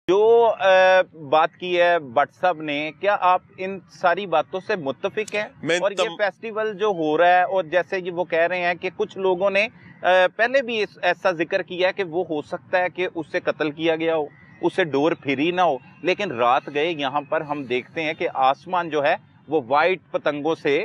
जो बात की है भट्ट साहब ने, क्या आप इन सारी बातों से मुत्तफिक हैं? और ये फेस्टिवल जो हो रहा है, और जैसे कि वो कह रहे हैं कि कुछ लोगों ने पहले भी ऐसा जिक्र किया है कि वो हो सकता है कि उससे कत्ल किया गया हो, उससे डोर फिरी ना हो, लेकिन रात गए यहाँ पर हम देखते हैं कि आसमान जो है वो वाइट पतंगों से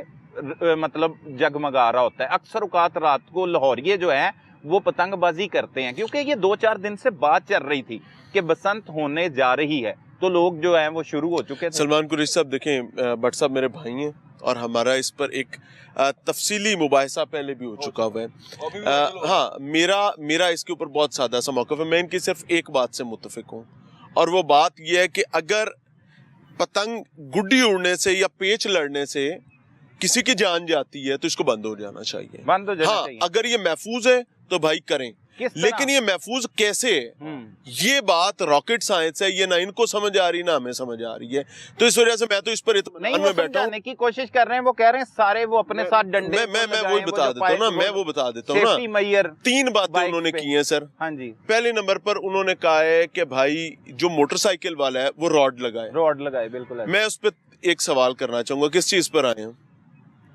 मतलब जगमगा रहा होता है। अक्सर औकात रात को लाहौरिये जो है वो पतंगबाजी करते हैं, क्योंकि ये 2-4 दिन से बात चल रही थी कि बसंत होने जा रही है, तो लोग जो हैं वो शुरू हो चुके थे। सलमान कुरैशी साहब, देखें भट्ट साहब मेरे भाई हैं और हमारा इस पर एक तफसीली मुबाहिसा पहले भी हो चुका हुआ है। हाँ, मेरा इसके ऊपर बहुत सादा सा मौक़िफ़ है। मैं इनकी सिर्फ एक बात से मुत्तफिक हूँ, और वो बात यह है कि अगर पतंग गुड्डी उड़ने से या पेच लड़ने से किसी की जान जाती है तो इसको बंद हो जाना चाहिए, बंद हो जाना चाहिए। अगर ये महफूज है तो भाई करें, लेकिन ये महफूज कैसे है, ये बात रॉकेट साइंस है, ये ना इनको समझ आ रही ना हमें समझ आ रही है। तो इस वजह से मैं तो इस पर इत्मीनान में बैठा हूं। की कोशिश कर रहे हैं, वो कह रहे हैं सारे वो अपने साथ डंडे, मैं वो बता देता हूँ ना, मैं वो बता देता हूँ ना। 3 बातें उन्होंने की हैं सर। हाँ जी। पहले नंबर पर उन्होंने कहा है कि भाई जो मोटरसाइकिल वाला है वो रॉड लगाए। बिल्कुल। मैं उस पर एक सवाल करना चाहूंगा, किस चीज पर आए हैं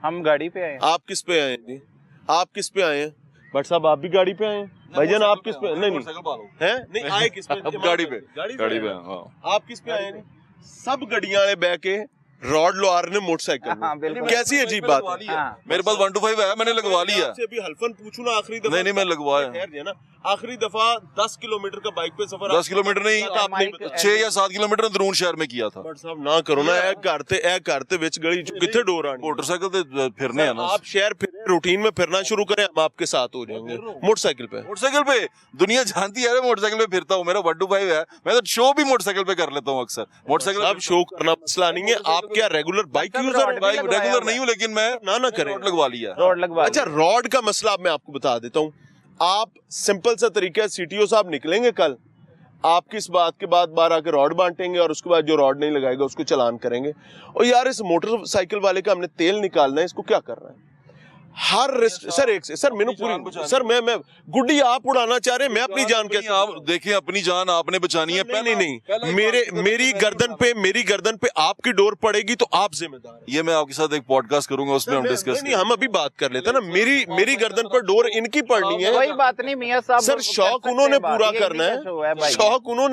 हम? गाड़ी पे आए। आप किस पे आए हैं? आप किस पे आए हैं? भट्ट साहब आप भी गाड़ी पे आए हैं? भाईजान आप किस पे? नहीं आए किस पे? गाड़ी पे। हाँ। आप किस पे आए? सब गड्डियां वाले बह के रॉड लगा रहे मोटरसाइकिल में। कैसी अजीब बात है। मेरे पास 125 है, मैंने लगवा लिया। अभी हल्फन पूछूं ना, आखिरी दफा नहीं मैं लगवाया। आखिरी दफा 10 किलोमीटर का बाइक पे सफर। 10 किलोमीटर नहीं, आपने 6 या 7 किलोमीटर अंदरून शहर में किया था। बट साहब ना करो ना, ए करते विच गली किथे डोर आनी। मोटरसाइकिल पे फिरने है ना, आप शहर फिर रूटीन में फिरना शुरू करें, हम आपके साथ हो जाएंगे। मोटरसाइकिल पे दुनिया जानती है मोटरसाइकिल पे फिरता हूँ। मेरा 125 है, मैं तो शो भी मोटरसाइकिल पे कर लेता हूँ अक्सर। मोटरसाइकिल आप शो करना मसला नहीं है। आप क्या रेगुलर बाइक यूजर? रेगुलर नहीं हूँ, लेकिन मैं ना करें, रॉड लगवा लिया। अच्छा, रॉड का मसला मैं आपको बता देता हूँ। आप सिंपल सा तरीका है, सीटीओ साहब निकलेंगे कल, आपकी इस बात के बाद 12 के रॉड बांटेंगे और उसके बाद जो रॉड नहीं लगाएगा उसको चालान करेंगे। और यार इस मोटरसाइकिल वाले का हमने तेल निकालना है, इसको क्या कर रहा है? हर सर मैंने पूरी सर मैं गुड्डी आप उड़ाना चाह रहे हैं, मैं अपनी जान कैसे? आप देखिए, अपनी जान आपने बचानी है। नहीं मेरी गर्दन पे आपकी डोर पड़ेगी तो आप जिम्मेदार। ये मैं आपके साथ एक पॉडकास्ट करूंगा, उसमें हम डिस्कस नहीं, हम अभी बात कर लेते हैं ना। मेरी गर्दन पर डोर इनकी पड़नी है, कोई बात नहीं मियां साहब। सर शौक उन्होंने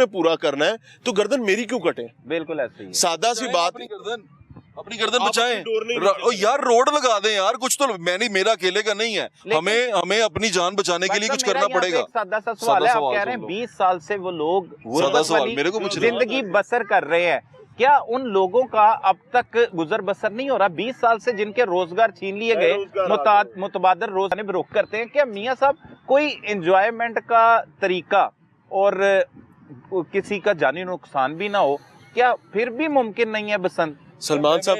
पूरा करना है, तो गर्दन मेरी क्यों कटे? बिल्कुल ऐसे ही, सादा सी बात। अपनी गर्दन बचाएं। यार रोड लगा दें यार, कुछ तो मेरा अकेले का नहीं है। हमें अपनी जान बचाने के लिए कुछ करना पड़ेगा। सादा सा सवाल है, आप कह रहे हैं 20 साल से वो लोग जिंदगी बसर कर रहे हैं, क्या उन लोगों का अब तक गुजर बसर नहीं हो रहा? 20 साल से जिनके रोजगार छीन लिए गए, मुतबादल रोजाना रोक करते हैं, क्या मियां साहब कोई एंजॉयमेंट का तरीका और किसी का जानी नुकसान भी ना हो, क्या फिर भी मुमकिन नहीं है बसंत? सलमान साहब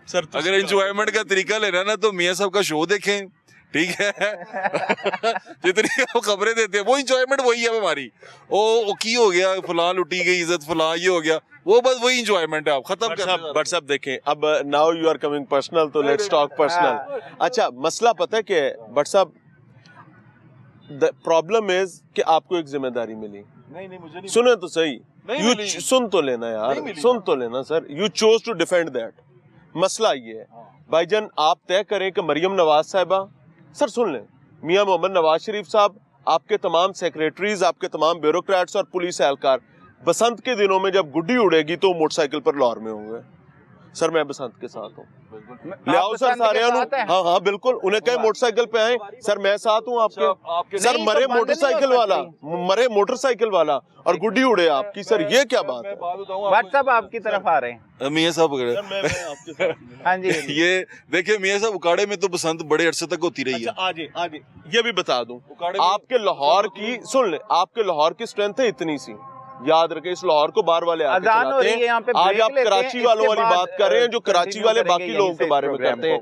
सर, अगर एंजॉयमेंट का तरीका लेना ना तो मियां साहब का शो देखें, ठीक है? जितनी खबरें देते हैं वो एंजॉयमेंट वही है हमारी। ओ की हो गया, फलां लुटी गई इज्जत, फलां ये हो गया, वो बस वही एंजॉयमेंट है। आप खत्म कर। बट साहब देखें, अब now you are coming personal, तो लेट्स टॉक पर्सनल। अच्छा, मसला पता है क्या है बट साहब? द प्रॉब्लम इज कि आपको एक जिम्मेदारी मिली। नहीं मुझे नहीं सुने तो सही, सुन तो लेना यार, सुन तो लेना sir. You chose to defend that. मसला ये है भाईजान, आप तय करें कि मरियम नवाज साहिबा, सर सुन लें, मियां मोहम्मद नवाज शरीफ साहब, आपके तमाम सेक्रेटरीज, आपके तमाम ब्यूरोक्रेट्स और पुलिस एहलकार बसंत के दिनों में जब गुड्डी उड़ेगी तो मोटरसाइकिल पर लाहौर में होंगे। सर मैं बसंत के साथ हूँ, ले आओ सर सारे। हाँ बिल्कुल, उन्हें कहे मोटरसाइकिल पे आए। सर मैं साथ हूँ आपके। सर मरे मोटरसाइकिल वाला और गुड्डी उड़े आपकी। सर ये क्या बात है? व्हाट्सएप आपकी तरफ आ रहे हैं मियां साहब। हाँ जी, ये देखिए मियां साहब, उकाड़े में तो बसंत बड़े अरसे तक होती रही है। आगे ये भी बता दूं, आपके लाहौर की, सुन ले, आपके लाहौर की स्ट्रेंथ है इतनी सी, याद रखें। इस लाहौर को बार वाले आके चलाते हैं। आज आप कराची वालों वाली बात कर रहे हैं, जो कराची वाले बाकी लोगों के बारे में कहते हैं।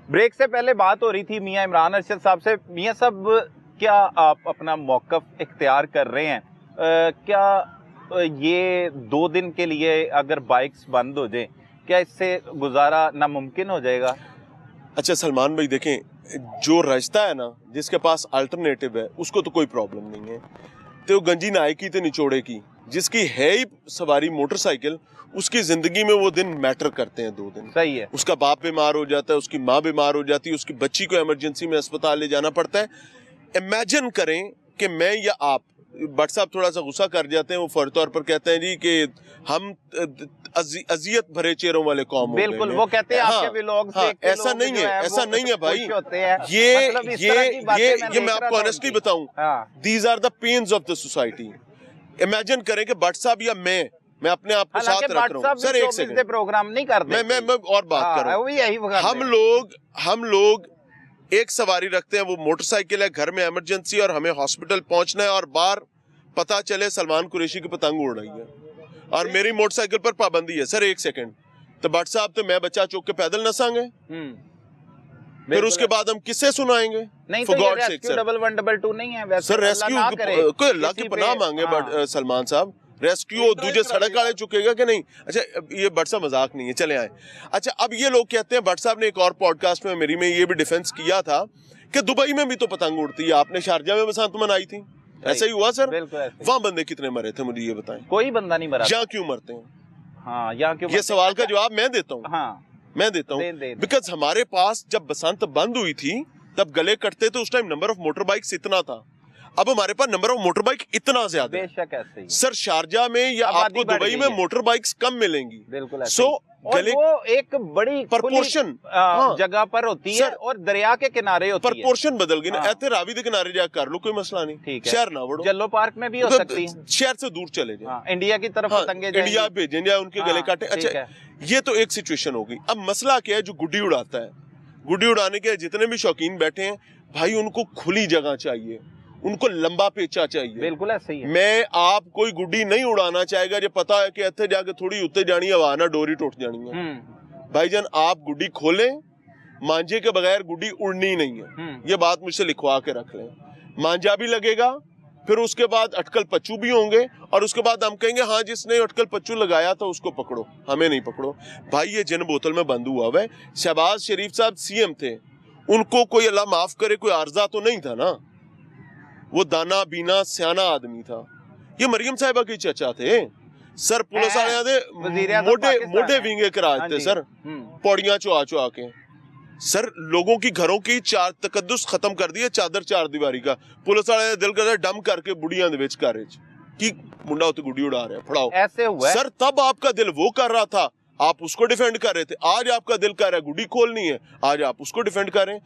ब्रेक से पहले बात हो रही थी मियां इमरान अरशद साहब से। मियां साहब, क्या आप अपना मौक़िफ़ इख्तियार कर रहे हैं? क्या ये 2 दिन के लिए अगर बाइक्स बंद हो जाए, क्या इससे गुजारा नामुमकिन हो जाएगा? अच्छा सलमान भाई देखें, जो रास्ता है ना, जिसके पास अल्टरनेटिव है उसको तो कोई प्रॉब्लम नहीं है। तो गंजी नाई की तो निचोड़े की, जिसकी है ही सवारी मोटरसाइकिल, उसकी जिंदगी में वो दिन मैटर करते हैं। 2 दिन सही है। उसका बाप बीमार हो जाता है, उसकी माँ बीमार हो जाती है, उसकी बच्ची को इमरजेंसी में अस्पताल ले जाना पड़ता है। इमेजिन करें कि मैं या आप, भट्ट साहब थोड़ा सा गुस्सा कर जाते हैं, वो फौरी तौर पर कहते हैं जी कि हम अजियत भरे चेहरों वाले कौम हो गए। बिल्कुल, वो कहते हैं आपके व्लॉग्स देख के ऐसा लोग नहीं जो है, ऐसा नहीं है भाई। ये मैं आपको ऑनेस्टली बताऊं, these are the pains of the society. Imagine करें कि भट्ट साहब या मैं अपने आप को साथ रख रहा हूं। सर एक सेकंड, प्रोग्राम नहीं करते, मैं और बात कर रहा हूं। हम लोग एक सवारी रखते हैं, वो मोटरसाइकिल है, घर में इमरजेंसी और हमें हॉस्पिटल पहुंचना है, और बाहर पता चले सलमान कुरैशी की पतंग उड़ रही है और मेरी मोटरसाइकिल पर पाबंदी है। सर एक सेकंड, तो भट्ट साहब तो मैं बच्चा चौक के पैदल नसाएंगे, फिर उसके बाद हम किससे सुनाएंगे? नहीं तो ये रेस्क्यू 1112 नहीं है वैसे। सर रेस्क्यू कोई अल्लाह की पनाह मांगे सलमान साहब, रेस्क्यू दूसरे सड़क वाले चुकेगा कि नहीं? अच्छा ये भट्ट साहब मजाक नहीं है, चले आए। अच्छा अब ये लोग कहते हैं, भट्ट साहब ने एक और पॉडकास्ट में मेरी में ये भी डिफेंस किया था कि दुबई में भी तो पतंग उड़ती है, आपने शारजा में बसंत मनाई थी, ऐसा ही हुआ सर? वहाँ बंदे कितने मरे थे मुझे ये बताएं। कोई बंदा नहीं मरा। यहाँ क्यों मरते हैं? हाँ, यहाँ क्यों? ये सवाल का जवाब मैं देता हूँ। हाँ, मैं देता हूँ, बिकॉज हमारे पास जब बसंत बंद हुई थी तब गले कटते थे, उस time number of motor bikes इतना था, अब हमारे पास नंबर ऑफ मोटर बाइक इतना ज्यादा है। बेशक ऐसे ही सर, शारजा में या आपको दुबई में मोटर बाइक्स कम मिलेंगी। बिल्कुल। सो और वो एक बड़ी प्रपोर्शन जगह पर होती है और दरिया के किनारे होती है। प्रपोर्शन बदल गई ना, ऐसे रावी के किनारे जा कर लो, कोई मसला नहीं। ठीक है, शहर ना बढ़ो, जल्लो पार्क में भी हो सकती है, शहर से दूर चले जाए, इंडिया की तरफ पतंगे इंडिया भेजें या उनके गले काटे। अच्छा ये तो एक सिचुएशन होगी। अब मसला क्या है, जो गुड्डी उड़ाता है, गुड्डी उड़ाने के जितने भी शौकीन बैठे हैं भाई, उनको खुली जगह चाहिए, उनको लंबा पेचा चाहिए। बिल्कुल ऐसे ही है। मैं आप कोई गुड्डी नहीं उड़ाना चाहेगा जो पता है कि इतने जाके थोड़ी उत्ते जानी हवा ना डोरी टूट जानी है। भाईजान आप गुड्डी खोलें, मांझे के बगैर गुड्डी उड़नी नहीं है, ये बात मुझसे लिखवा के रख लें। मांझा भी लगेगा, फिर उसके बाद अटकल पच्चू भी होंगे, और उसके बाद हम कहेंगे हाँ जिसने अटकल पच्चू लगाया था उसको पकड़ो, हमें नहीं पकड़ो। भाई ये जिन बोतल में बंद हुआ है, शहबाज शरीफ साहब सीएम थे, उनको कोई अल्लाह माफ करे कोई आर्जा तो नहीं था ना, वो दाना बीना सियाना आदमी था। ये मरियम साहिबा के चचा थे सर, पुलिस वाले दे मोटे विंगे कराते थे सर, पौड़ियां चुआ चुआ के। सर लोगों की घरों की तकद्दुस खत्म कर दिए, चादर चार दीवारी का। पुलिस वाले दिल करता डम करके बुढ़ियां दे विच घर की मुंडा उत्ते गुड्डी उड़ा रहे, फड़ाओ। ऐसे हुआ सर, तब आपका दिल वो कर रहा था, आप उसको डिफेंड कर रहे थे। आज आपका दिल कर रहा है गुड्डी खोलनी है, आज आप उसको डिफेंड कर रहे हैं।